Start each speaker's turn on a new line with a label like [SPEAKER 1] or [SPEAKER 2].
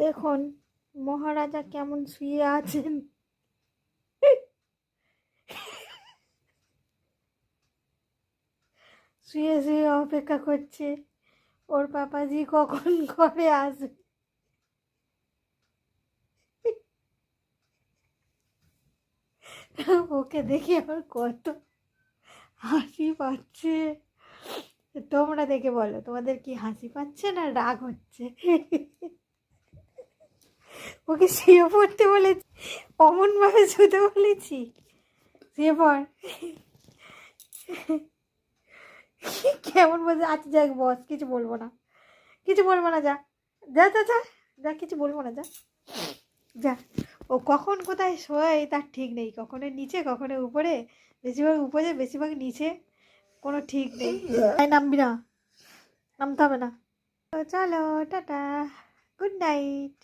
[SPEAKER 1] দেখুন মহারাজা কেমন শুয়ে আছেন। শুয়ে শুয়ে অপেক্ষা করছে ওর পাপাজি কখন ঘরে আসবে। ওকে দেখে আমার কত হাসি পাচ্ছে। তোমরা দেখে বলো তোমাদের কি হাসি পাচ্ছে না রাগ হচ্ছে। ওকে শুয়ে পড়তে বলেছি, অমনভাবে শুতে বলেছি, শুয়ে পড়। কেমন বলছে, আচ্ছা যাক বস, কিছু বলবো না, কিছু বলবো না, যা যা যা যা যা, কিছু বলবো না, যা যা। ও কখন কোথায় শোয় তার ঠিক নেই, কখনো নিচে কখনো উপরে, বেশিরভাগ উপরে বেশিরভাগ নিচে, কোনো ঠিক নেই। তাই নামবি না, নামতে হবে না। তো চলো টাটা, গুড নাইট।